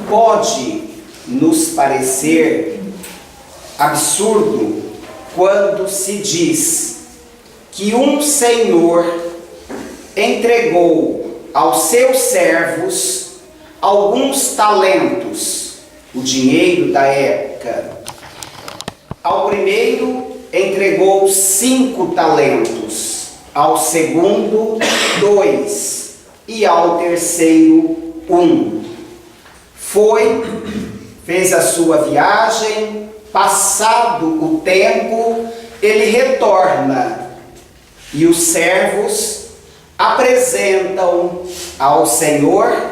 Pode nos parecer absurdo quando se diz que um senhor entregou aos seus servos alguns talentos, o dinheiro da época. Ao primeiro entregou 5 talentos, ao segundo 2 e ao terceiro 1. Fez a sua viagem, passado o tempo, ele retorna e os servos apresentam ao Senhor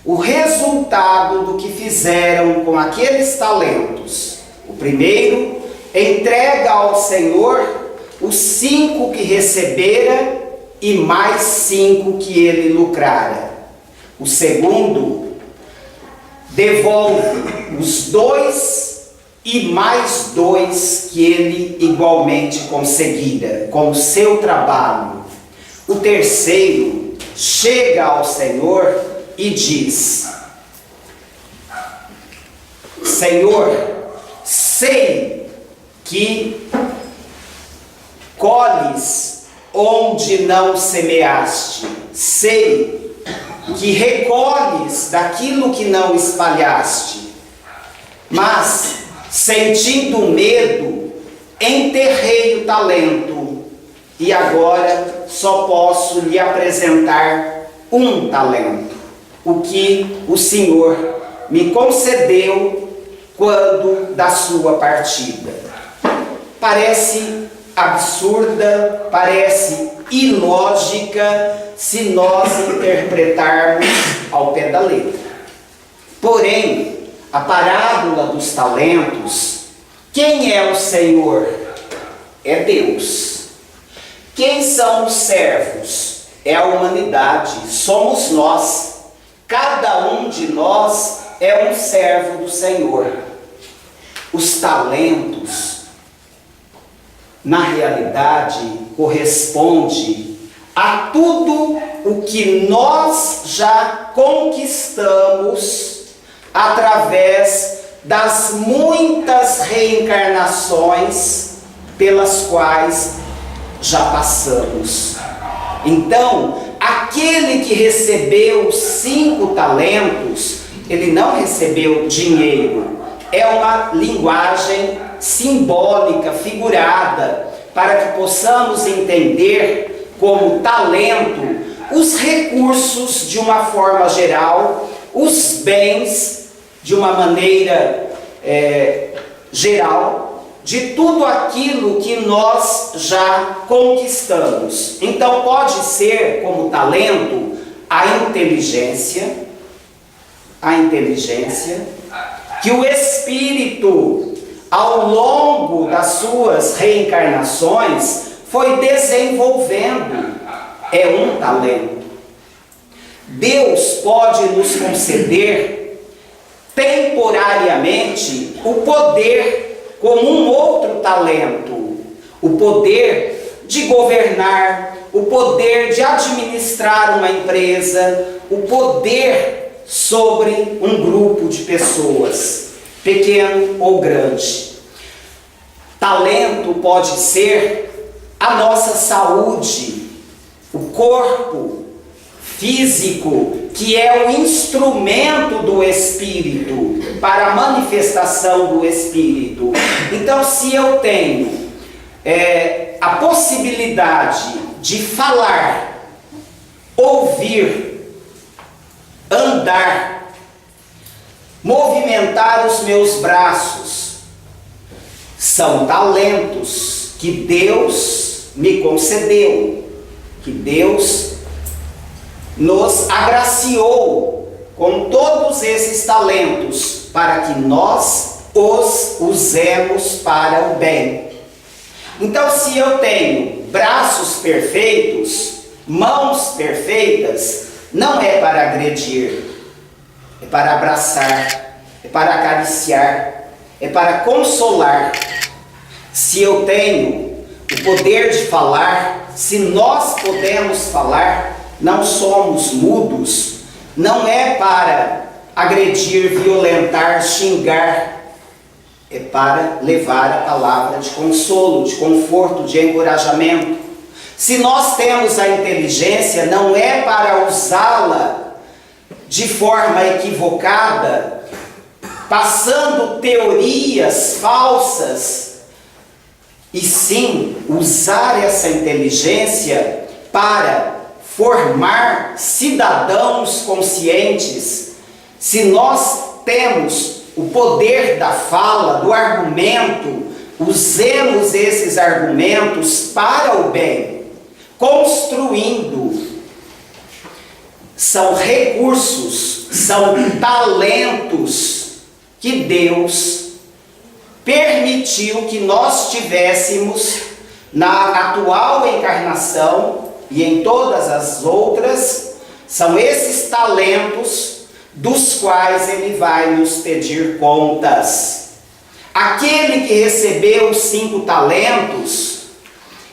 o resultado do que fizeram com aqueles talentos. O primeiro entrega ao Senhor os 5 que recebera e mais 5 que ele lucrara. O segundo devolve os 2 e mais 2 que ele igualmente conseguira com o seu trabalho. O terceiro chega ao Senhor e diz: Senhor, sei que colhes onde não semeaste, sei que recolhes daquilo que não espalhaste, mas, sentindo medo, enterrei o talento, e agora só posso lhe apresentar 1 talento, o que o Senhor me concedeu quando da sua partida. Parece absurda, parece ilógica se nós interpretarmos ao pé da letra. Porém, a parábola dos talentos, quem é o Senhor? É Deus. Quem são os servos? É a humanidade, somos nós. Cada um de nós é um servo do Senhor. Os talentos, na realidade, corresponde a tudo o que nós já conquistamos através das muitas reencarnações pelas quais já passamos. Então, aquele que recebeu 5 talentos, ele não recebeu dinheiro. É uma linguagem simbólica, figurada, para que possamos entender como talento os recursos de uma forma geral, os bens de uma maneira geral, de tudo aquilo que nós já conquistamos. Então pode ser como talento a inteligência que o espírito, ao longo das suas reencarnações, foi desenvolvendo. É um talento. Deus pode nos conceder temporariamente o poder como um outro talento, o poder de governar, o poder de administrar uma empresa, o poder sobre um grupo de pessoas, pequeno ou grande. Talento pode ser a nossa saúde, o corpo físico, que é o instrumento do Espírito para a manifestação do Espírito. Então, se eu tenho a possibilidade de falar, ouvir, andar, movimentar os meus braços, são talentos que Deus me concedeu, que Deus nos agraciou com todos esses talentos para que nós os usemos para o bem. Então, se eu tenho braços perfeitos, mãos perfeitas, não é para agredir, é para abraçar, é para acariciar, é para consolar. Se eu tenho o poder de falar, se nós podemos falar, não somos mudos, não é para agredir, violentar, xingar. É para levar a palavra de consolo, de conforto, de encorajamento. Se nós temos a inteligência, não é para usá-la de forma equivocada, passando teorias falsas, e sim usar essa inteligência para formar cidadãos conscientes. Se nós temos o poder da fala, do argumento, usemos esses argumentos para o bem, construindo. São recursos, são talentos que Deus permitiu que nós tivéssemos na atual encarnação e em todas as outras. São esses talentos dos quais Ele vai nos pedir contas. Aquele que recebeu os 5 talentos,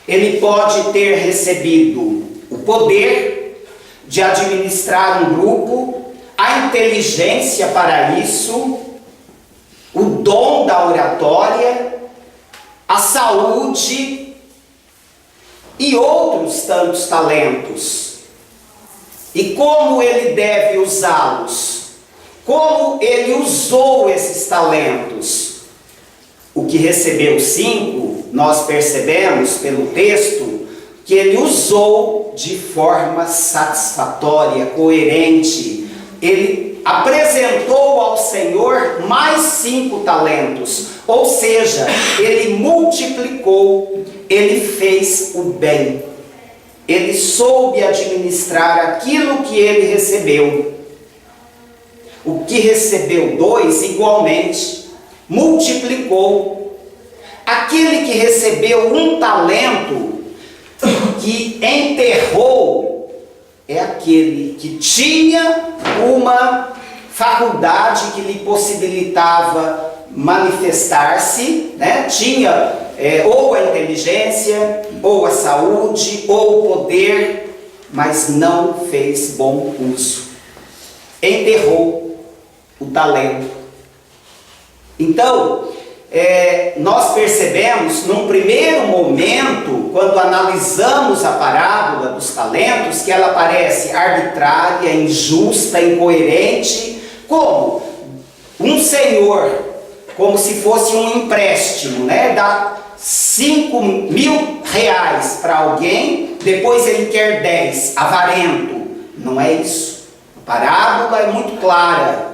ele pode ter recebido o poder de administrar um grupo, a inteligência para isso, o dom da oratória, a saúde e outros tantos talentos. E como ele deve usá-los? Como ele usou esses talentos? O que recebeu 5, nós percebemos pelo texto que ele usou de forma satisfatória, coerente. Ele apresentou ao Senhor mais 5 talentos, ou seja, ele multiplicou, ele fez o bem. Ele soube administrar aquilo que ele recebeu. O que recebeu 2, igualmente, multiplicou. Aquele que recebeu 1 talento, que enterrou, é aquele que tinha uma faculdade que lhe possibilitava manifestar-se, né? Tinha ou a inteligência, ou a saúde, ou o poder, mas não fez bom uso. Enterrou o talento. Então, nós percebemos num primeiro momento, quando analisamos a parábola dos talentos, que ela parece arbitrária, injusta, incoerente, como um senhor, como se fosse um empréstimo, né? Dá 5.000 reais para alguém, depois ele quer 10, avarento. Não é isso. A parábola é muito clara.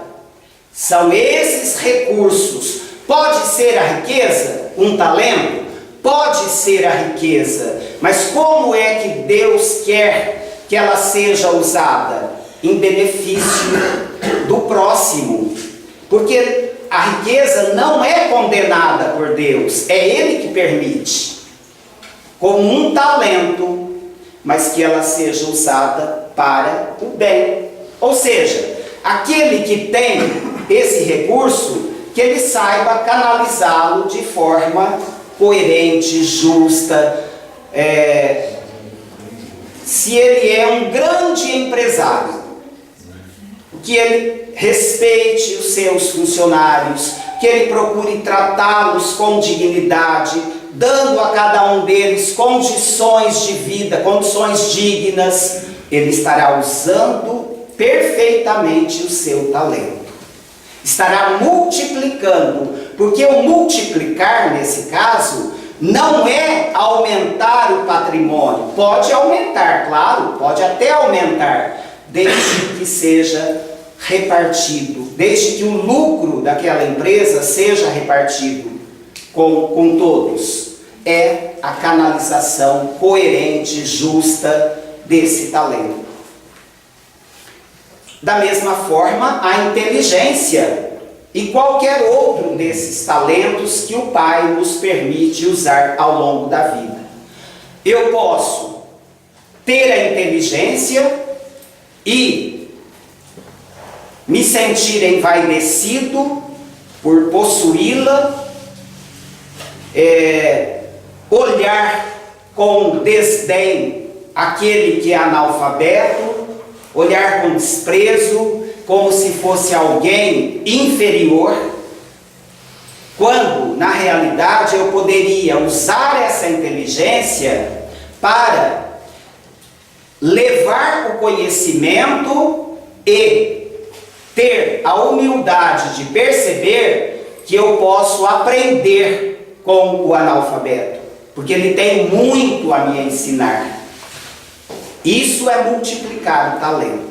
São esses recursos. Pode ser a riqueza, um talento? Pode ser a riqueza. Mas como é que Deus quer que ela seja usada? Em benefício do próximo. Porque a riqueza não é condenada por Deus, é Ele que permite, como um talento, mas que ela seja usada para o bem. Ou seja, aquele que tem esse recurso, que ele saiba canalizá-lo de forma coerente, justa. Se ele é um grande empresário, que ele respeite os seus funcionários, que ele procure tratá-los com dignidade, dando a cada um deles condições de vida, condições dignas. Ele estará usando perfeitamente o seu talento. Estará multiplicando, porque o multiplicar, nesse caso, não é aumentar o patrimônio. Pode aumentar, claro, pode até aumentar, desde que seja repartido, desde que o lucro daquela empresa seja repartido com todos. É a canalização coerente, justa desse talento. Da mesma forma, a inteligência e qualquer outro desses talentos que o Pai nos permite usar ao longo da vida. Eu posso ter a inteligência e me sentir envaidecido por possuí-la, olhar com desdém aquele que é analfabeto, olhar com desprezo, como se fosse alguém inferior, quando na realidade eu poderia usar essa inteligência para levar o conhecimento e ter a humildade de perceber que eu posso aprender com o analfabeto, porque ele tem muito a me ensinar. Isso é multiplicar o talento.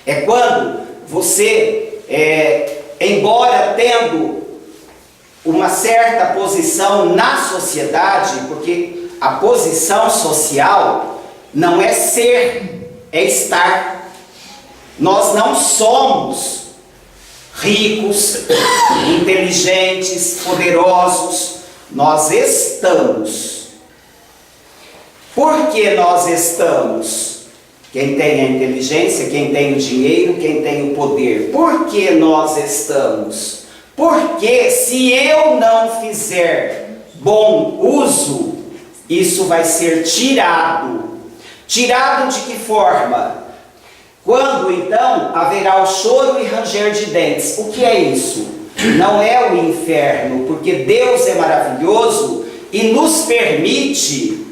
É quando você, embora tendo uma certa posição na sociedade, porque a posição social não é ser, é estar. Nós não somos ricos, inteligentes, poderosos, nós estamos. Por que nós estamos? Quem tem a inteligência, quem tem o dinheiro, quem tem o poder. Por que nós estamos? Porque se eu não fizer bom uso, isso vai ser tirado. Tirado de que forma? Quando então haverá o choro e ranger de dentes. O que é isso? Não é o inferno, porque Deus é maravilhoso e nos permite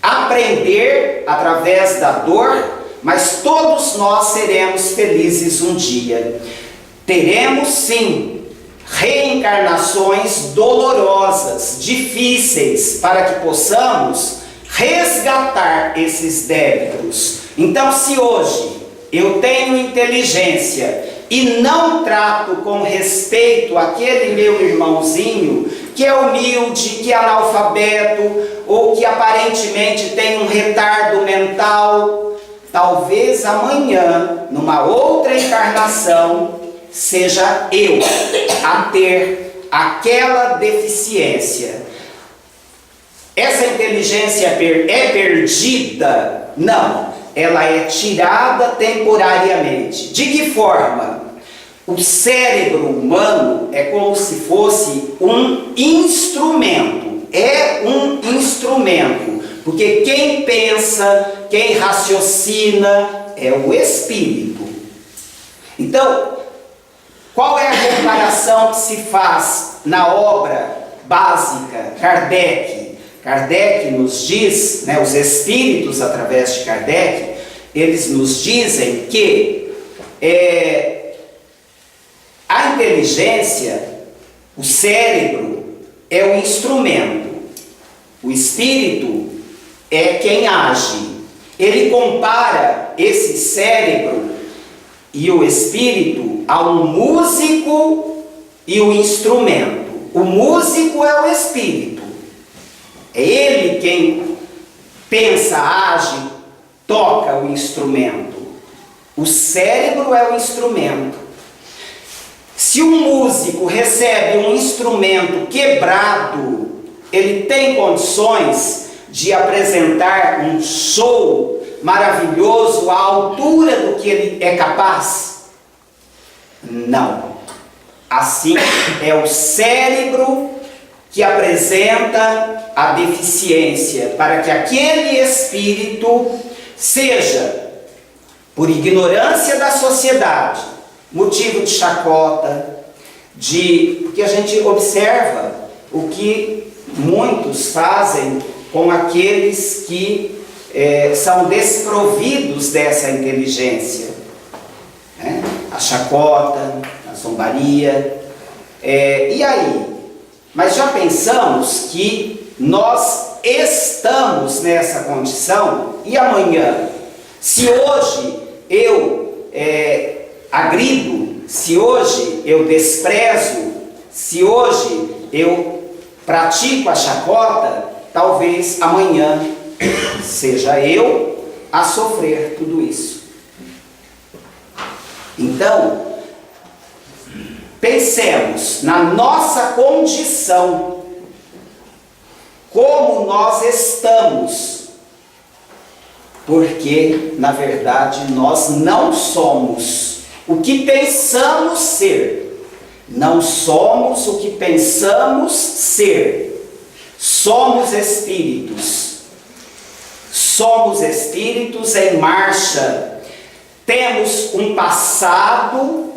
aprender através da dor, mas todos nós seremos felizes um dia. Teremos sim reencarnações dolorosas, difíceis, para que possamos resgatar esses débitos. Então, se hoje eu tenho inteligência e não trato com respeito aquele meu irmãozinho que é humilde, que é analfabeto ou que aparentemente tem um retardo mental, talvez amanhã, numa outra encarnação, seja eu a ter aquela deficiência. Essa inteligência é perdida? Não, ela é tirada temporariamente. De que forma? O cérebro humano é como se fosse um instrumento. É um instrumento, porque quem pensa, quem raciocina é o espírito. Então, qual é a comparação que se faz na obra básica Kardec? Kardec nos diz, os espíritos através de Kardec, eles nos dizem que a inteligência, o cérebro, é o instrumento. O espírito é quem age. Ele compara esse cérebro e o espírito a um músico e o instrumento. O músico é o espírito. É ele quem pensa, age, toca o instrumento. O cérebro é o instrumento. Se um músico recebe um instrumento quebrado, ele tem condições de apresentar um show maravilhoso à altura do que ele é capaz? Não. Assim é o cérebro que apresenta a deficiência, para que aquele espírito seja, por ignorância da sociedade, motivo de chacota, porque a gente observa o que muitos fazem com aqueles que são desprovidos dessa inteligência, a chacota, a zombaria, e aí? Mas já pensamos que nós estamos nessa condição e amanhã, se hoje eu agrido, se hoje eu desprezo, se hoje eu pratico a chacota, talvez amanhã seja eu a sofrer tudo isso. Então, pensemos na nossa condição, como nós estamos, porque, na verdade, nós não somos o que pensamos ser. Não somos o que pensamos ser. Somos espíritos. Somos espíritos em marcha. temos um passado,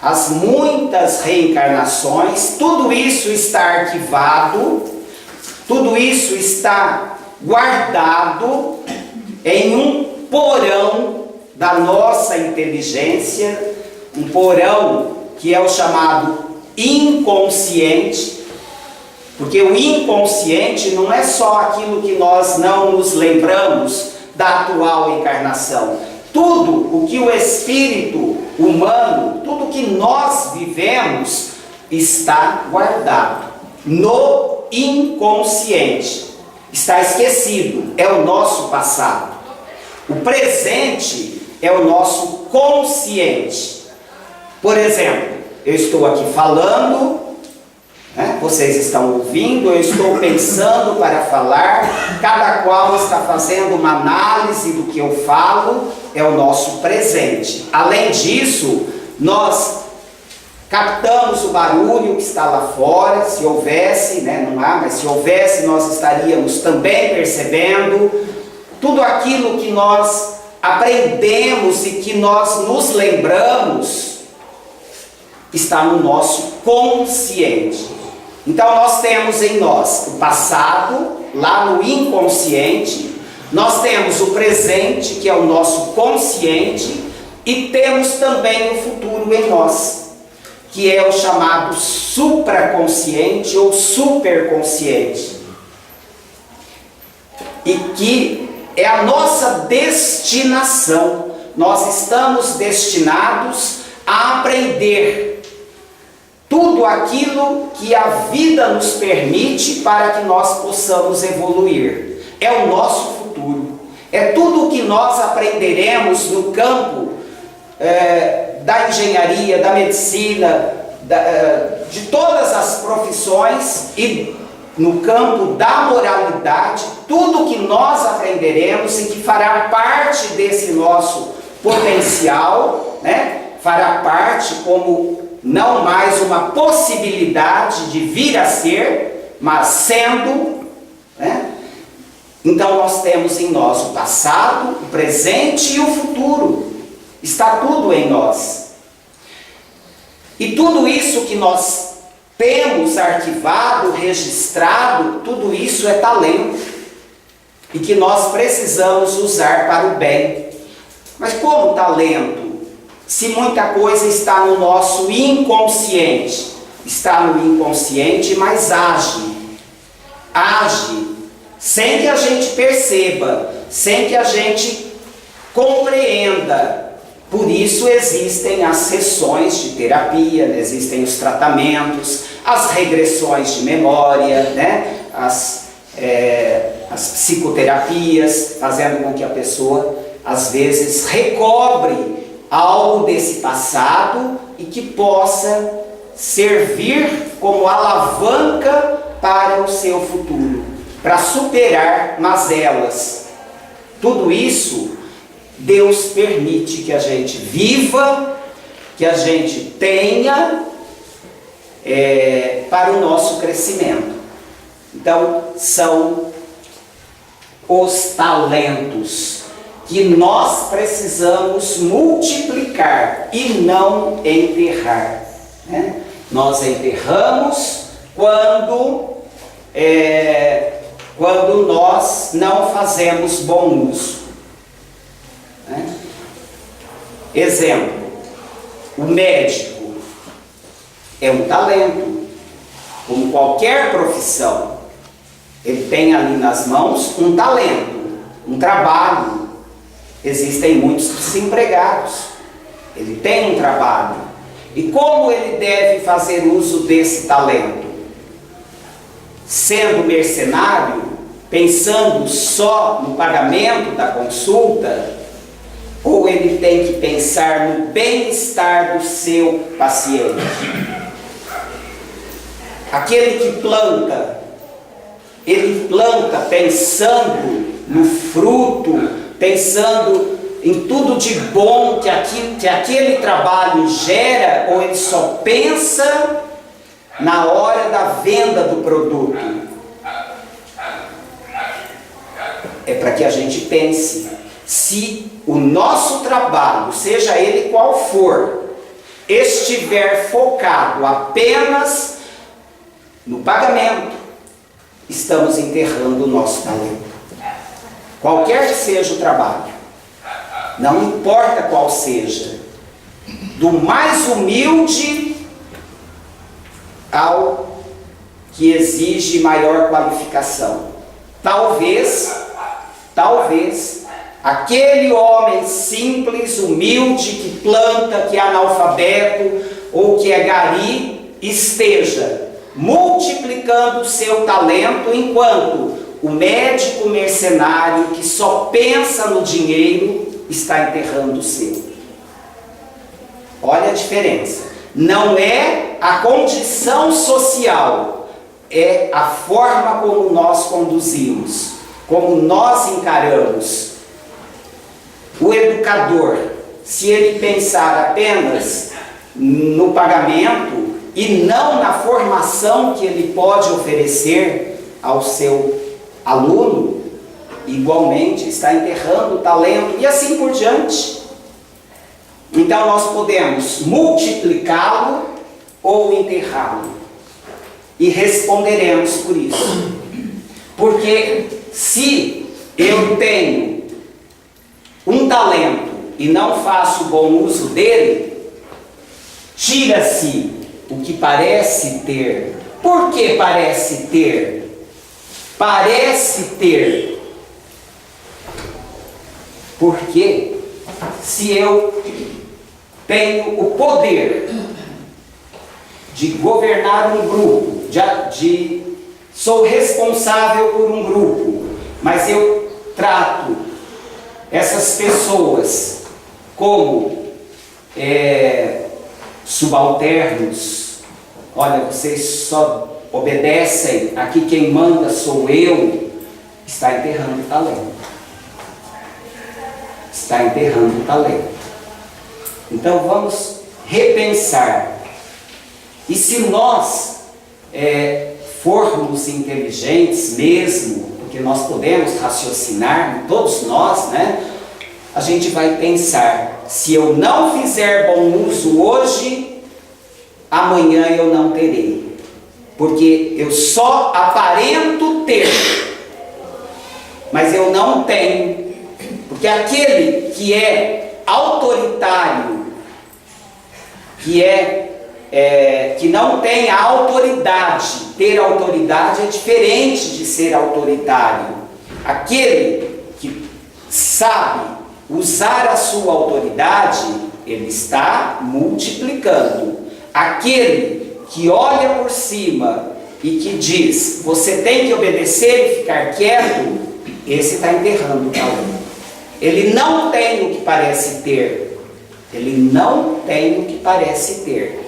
as muitas reencarnações, tudo isso está arquivado, tudo isso está guardado em um porão da nossa inteligência, um porão que é o chamado inconsciente, porque o inconsciente não é só aquilo que nós não nos lembramos da atual encarnação. Tudo o que o espírito humano, tudo o que nós vivemos está guardado no inconsciente. Está esquecido, é o nosso passado. O presente é o nosso consciente. Por exemplo, eu estou aqui falando, né? Vocês estão ouvindo, eu estou pensando para falar, cada qual está fazendo uma análise do que eu falo, é o nosso presente. Além disso, nós captamos o barulho que está lá fora, se houvesse, né? Não há, mas se houvesse, nós estaríamos também percebendo tudo aquilo que nós aprendemos e que nós nos lembramos, está no nosso consciente. Então nós temos em nós o passado, lá no inconsciente, nós temos o presente, que é o nosso consciente, e temos também o futuro em nós, que é o chamado supraconsciente ou superconsciente, e que é a nossa destinação. Nós estamos destinados a aprender tudo aquilo que a vida nos permite para que nós possamos evoluir. É o nosso futuro. É tudo o que nós aprenderemos no campo da engenharia, da medicina, de todas as profissões e no campo da moralidade, tudo que nós aprenderemos e que fará parte desse nosso potencial, né? Fará parte como não mais uma possibilidade de vir a ser, mas sendo, né? Então nós temos em nós o passado, o presente e o futuro. Está tudo em nós. E tudo isso que nós temos arquivado, registrado, tudo isso é talento e que nós precisamos usar para o bem. Mas como talento? Se muita coisa está no nosso inconsciente, está no inconsciente, mas age, sem que a gente perceba, sem que a gente compreenda. Por isso existem as sessões de terapia, existem os tratamentos, as regressões de memória, né? As psicoterapias, fazendo com que a pessoa, às vezes, recobre algo desse passado e que possa servir como alavanca para o seu futuro, para superar mazelas. Tudo isso Deus permite que a gente viva, que a gente tenha para o nosso crescimento. Então são os talentos que nós precisamos multiplicar e não enterrar, né? Nós enterramos quando nós não fazemos bom uso, né? Exemplo, o médico é um talento, como qualquer profissão. Ele tem ali nas mãos um talento, um trabalho. Existem muitos desempregados. Ele tem um trabalho. E como ele deve fazer uso desse talento? Sendo mercenário, pensando só no pagamento da consulta, ou ele tem que pensar no bem-estar do seu paciente? Aquele que planta, ele planta pensando no fruto, pensando em tudo de bom que aquele trabalho gera, ou ele só pensa na hora da venda do produto? É para que a gente pense se o nosso trabalho, seja ele qual for, estiver focado apenas no pagamento, estamos enterrando o nosso talento. Qualquer que seja o trabalho, não importa qual seja, do mais humilde ao que exige maior qualificação. Talvez, aquele homem simples, humilde, que planta, que é analfabeto ou que é gari, esteja multiplicando o seu talento, enquanto o médico mercenário que só pensa no dinheiro está enterrando o seu. Olha a diferença. Não é a condição social, é a forma como nós conduzimos, como nós encaramos. O educador, se ele pensar apenas no pagamento e não na formação que ele pode oferecer ao seu aluno, igualmente está enterrando o talento e assim por diante. Então nós podemos multiplicá-lo ou enterrá-lo, e responderemos por isso. Porque se eu tenho um talento e não faço bom uso dele, tira-se o que parece ter. Por que parece ter? Parece ter. Porque se eu tenho o poder de governar um grupo, sou responsável por um grupo, mas eu trato essas pessoas como subalternos. Olha, vocês só obedecem, aqui quem manda sou eu. Está enterrando o talento. Está enterrando o talento. Então vamos repensar. E se nós formos inteligentes mesmo, porque nós podemos raciocinar, todos nós, né? A gente vai pensar, se eu não fizer bom uso hoje, amanhã eu não terei. Porque eu só aparento ter, mas eu não tenho. Porque aquele que é autoritário, que não tem a autoridade, ter autoridade é diferente de ser autoritário. Aquele que sabe usar a sua autoridade, ele está multiplicando. Aquele que olha por cima e que diz, você tem que obedecer e ficar quieto, esse está enterrando o talento. Ele não tem o que parece ter. Ele não tem o que parece ter.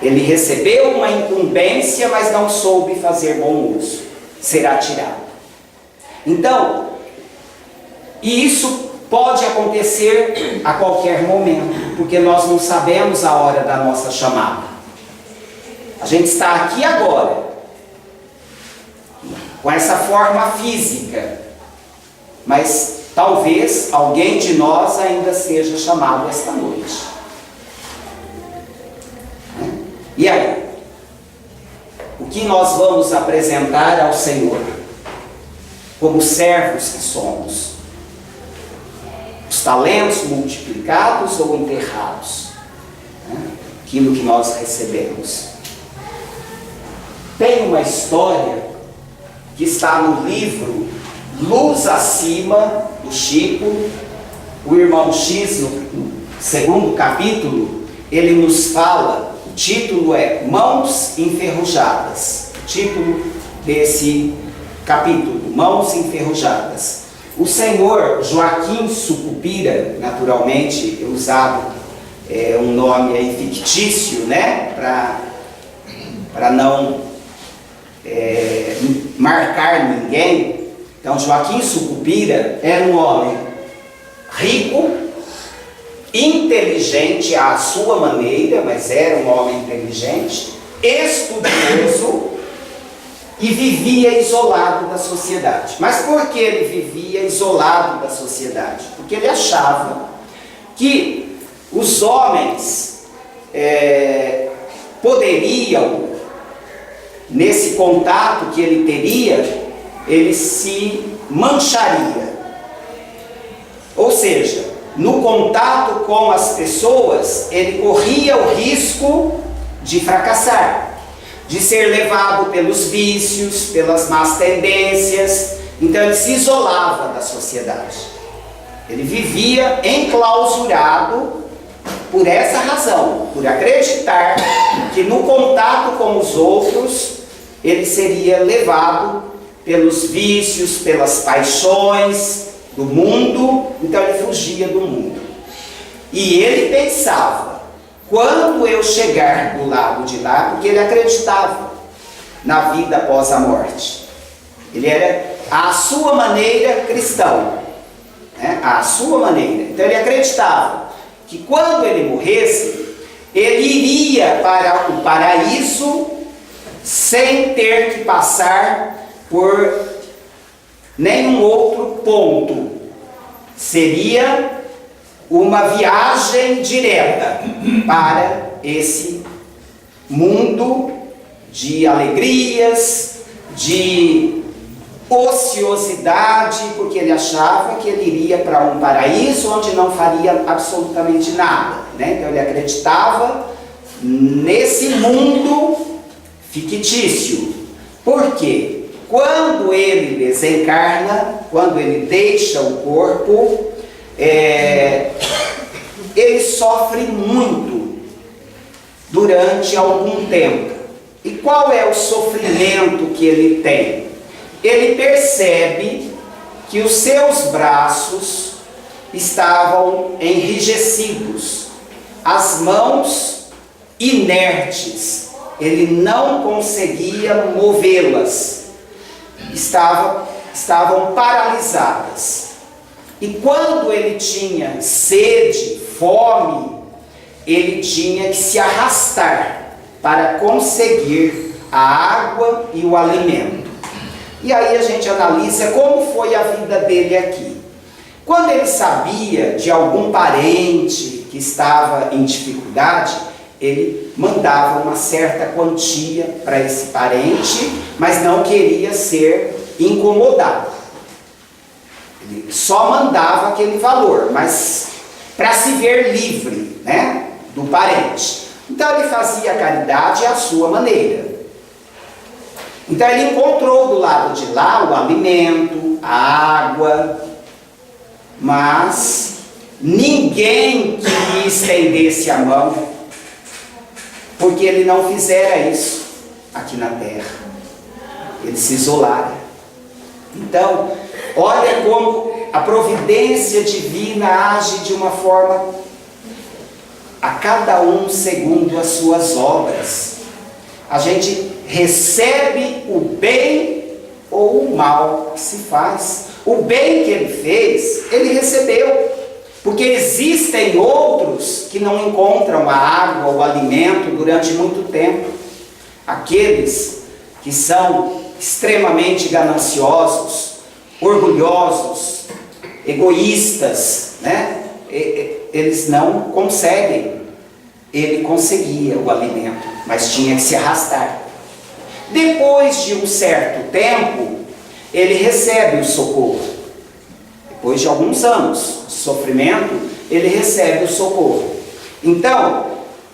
Ele recebeu uma incumbência, mas não soube fazer bom uso. Será tirado. Então, e isso pode acontecer a qualquer momento, porque nós não sabemos a hora da nossa chamada. A gente está aqui agora, com essa forma física, mas talvez alguém de nós ainda seja chamado esta noite. E aí? O que nós vamos apresentar ao Senhor, como servos que somos? Os talentos multiplicados ou enterrados? Aquilo que nós recebemos. Tem uma história que está no livro Luz Acima, do Chico. O irmão X, no segundo capítulo, ele nos fala, o título é Mãos Enferrujadas. O título desse capítulo, Mãos Enferrujadas. O senhor Joaquim Sucupira, naturalmente usado um nome aí fictício, né, para não marcar ninguém. Então Joaquim Sucupira era um homem rico, inteligente à sua maneira, mas era um homem inteligente, estudioso, e vivia isolado da sociedade. Mas por que ele vivia isolado da sociedade? Porque ele achava que os homens poderiam, nesse contato que ele teria, ele se mancharia. Ou seja, no contato com as pessoas, ele corria o risco de fracassar, de ser levado pelos vícios, pelas más tendências. Então ele se isolava da sociedade. Ele vivia enclausurado por essa razão, por acreditar que no contato com os outros ele seria levado pelos vícios, pelas paixões do mundo. Então ele fugia do mundo. E ele pensava: quando eu chegar do lado de lá, porque ele acreditava na vida após a morte. Ele era, à sua maneira, cristão, né? À sua maneira. Então ele acreditava que quando ele morresse, ele iria para o paraíso sem ter que passar por nenhum outro ponto. Seria uma viagem direta para esse mundo de alegrias, de ociosidade, porque ele achava que ele iria para um paraíso onde não faria absolutamente nada, né? Então ele acreditava nesse mundo fictício. Por quê? Quando ele desencarna, quando ele deixa o corpo, ele sofre muito durante algum tempo. E qual é o sofrimento que ele tem? Ele percebe que os seus braços estavam enrijecidos, as mãos inertes, ele não conseguia movê-las, estavam paralisadas. E quando ele tinha sede, fome, ele tinha que se arrastar para conseguir a água e o alimento. E aí a gente analisa como foi a vida dele aqui. Quando ele sabia de algum parente que estava em dificuldade, ele mandava uma certa quantia para esse parente, mas não queria ser incomodado. Ele só mandava aquele valor, mas para se ver livre, né, do parente. Então ele fazia a caridade à sua maneira. Então ele encontrou do lado de lá o alimento, a água, mas ninguém que lhe estendesse a mão, porque ele não fizera isso aqui na terra. Ele se isolara. Então, olha como a providência divina age de uma forma a cada um segundo as suas obras. A gente recebe o bem ou o mal que se faz. O bem que ele fez, ele recebeu. Porque existem outros que não encontram a água, o alimento durante muito tempo. Aqueles que são extremamente gananciosos, orgulhosos, egoístas, né? Eles não conseguem. Ele conseguia o alimento, mas tinha que se arrastar. Depois de um certo tempo, ele recebe o socorro. Depois de alguns anos de sofrimento, ele recebe o socorro. Então,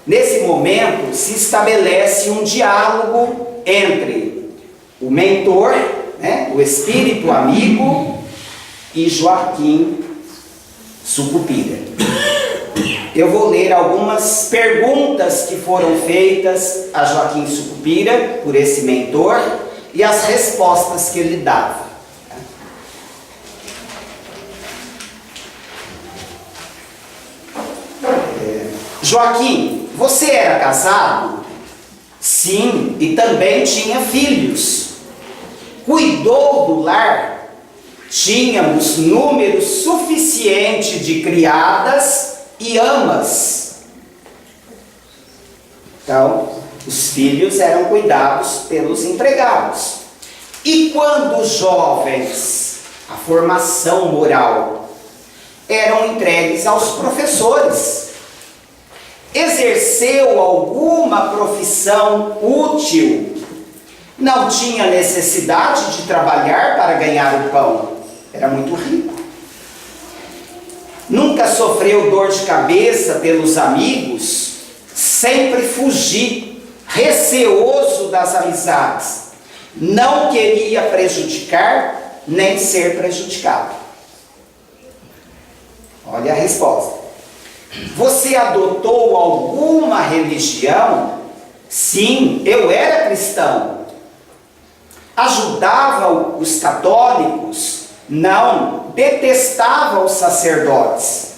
nesse momento, se estabelece um diálogo entre o mentor, né, o espírito amigo, e Joaquim Sucupira. Eu vou ler algumas perguntas que foram feitas a Joaquim Sucupira por esse mentor e as respostas que ele dava. Joaquim, você era casado? Sim, e também tinha filhos. Cuidou do lar? Tínhamos número suficiente de criadas e amas. Então, os filhos eram cuidados pelos empregados. E quando os jovens, a formação moral, eram entregues aos professores, exerceu alguma profissão útil, não tinha necessidade de trabalhar para ganhar o pão, era muito rico. Nunca sofreu dor de cabeça pelos amigos, sempre fugiu, receoso das amizades, não queria prejudicar nem ser prejudicado. Olha a resposta. Você adotou alguma religião? Sim, eu era cristão. Ajudava os católicos? Não, detestava os sacerdotes.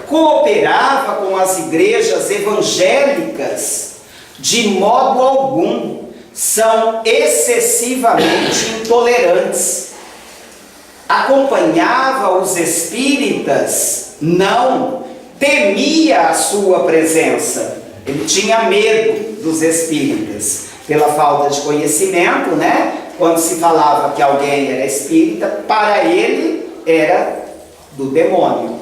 Cooperava com as igrejas evangélicas? De modo algum, são excessivamente intolerantes. Acompanhava os espíritas? Não, temia a sua presença. Ele tinha medo dos espíritas, pela falta de conhecimento, né? Quando se falava que alguém era espírita, para ele era do demônio.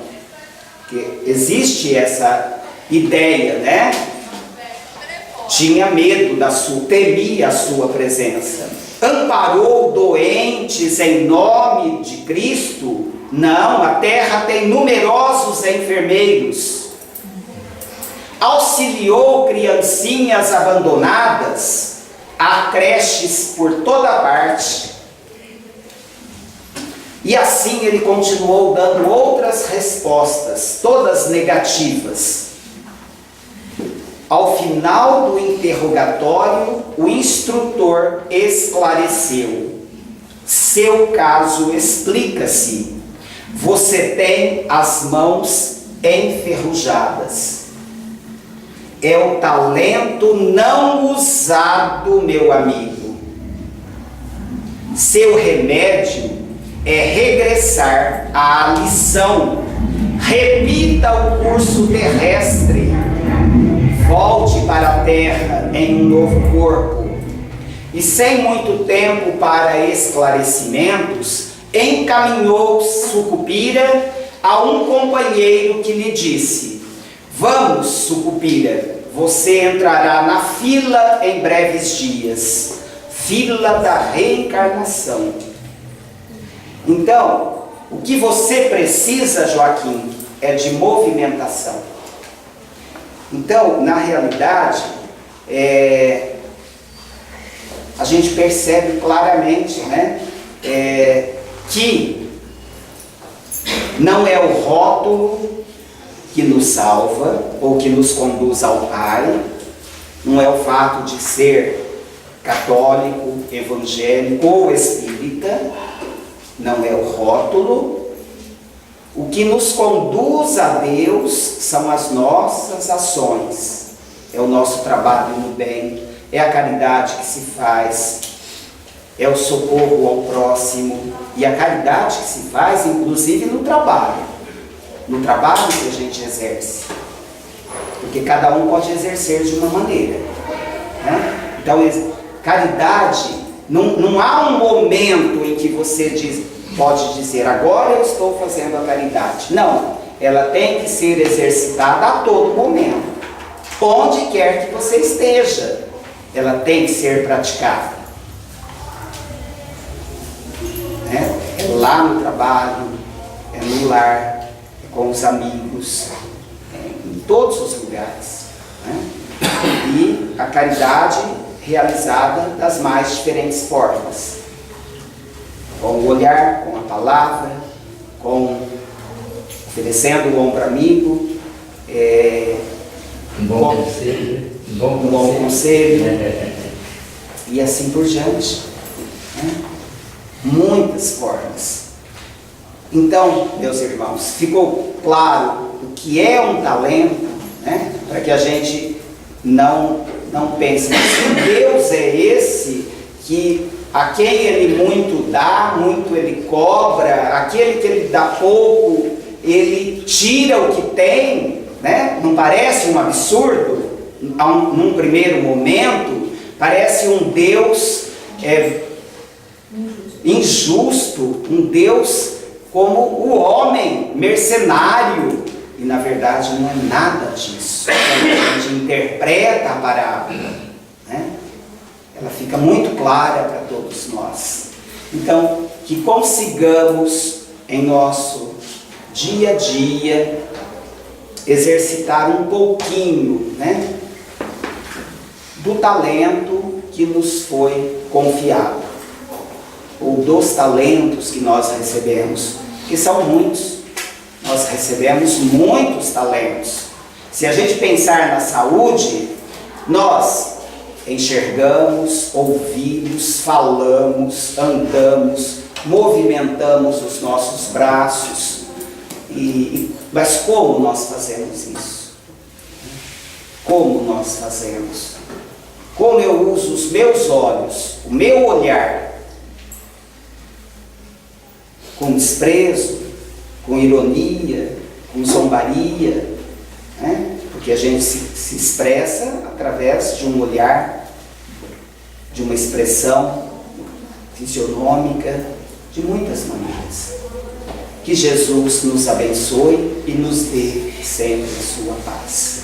Porque existe essa ideia, né? Tinha medo temia a sua presença. Amparou doentes em nome de Cristo? Não, a terra tem numerosos enfermeiros. Auxiliou criancinhas abandonadas? Há creches por toda parte. E assim ele continuou dando outras respostas, todas negativas. Ao final do interrogatório, o instrutor esclareceu: seu caso explica-se. Você tem as mãos enferrujadas. É o talento não usado, meu amigo. Seu remédio é regressar à lição. Repita o curso terrestre. Volte para a terra em um novo corpo. E sem muito tempo para esclarecimentos, encaminhou Sucupira a um companheiro que lhe disse: vamos, Sucupira, você entrará na fila em breves dias, fila da reencarnação. Então, o que você precisa, Joaquim, é de movimentação. Então, na realidade, a gente percebe claramente, né, que não é o rótulo que nos salva ou que nos conduz ao Pai, não é o fato de ser católico, evangélico ou espírita, não é o rótulo. O que nos conduz a Deus são as nossas ações, é o nosso trabalho no bem, é a caridade que se faz, é o socorro ao próximo, e a caridade que se faz, inclusive no trabalho que a gente exerce, porque cada um pode exercer de uma maneira, né? Então, caridade, não há um momento em que você pode dizer, agora eu estou fazendo a caridade. Não, ela tem que ser exercitada a todo momento, onde quer que você esteja, ela tem que ser praticada, né? É lá no trabalho, é no lar, é com os amigos, em todos os lugares, né? E a caridade realizada das mais diferentes formas, com o olhar, com a palavra, oferecendo o ombro amigo, um bom conselho, e assim por diante, né? Muitas formas. Então, meus irmãos, ficou claro o que é um talento, né? Para que a gente não pense, mas se Deus é esse que a quem Ele muito dá, muito Ele cobra, aquele que Ele dá pouco, Ele tira o que tem, né? Não parece um absurdo? Num primeiro momento, parece um Deus injusto, um Deus como o homem mercenário. E na verdade não é nada disso. Quando a gente interpreta a parábola, né, ela fica muito clara para todos nós. Então, que consigamos em nosso dia a dia exercitar um pouquinho, né, do talento que nos foi confiado, ou dos talentos que nós recebemos, que são muitos. Nós recebemos muitos talentos. Se a gente pensar na saúde, nós enxergamos, ouvimos, falamos, andamos, movimentamos os nossos braços. Mas como nós fazemos isso? Como nós fazemos? Como eu uso os meus olhos, o meu olhar, com desprezo, com ironia, com zombaria, né? Porque a gente se expressa através de um olhar, de uma expressão fisionômica, de muitas maneiras. Que Jesus nos abençoe e nos dê sempre a sua paz.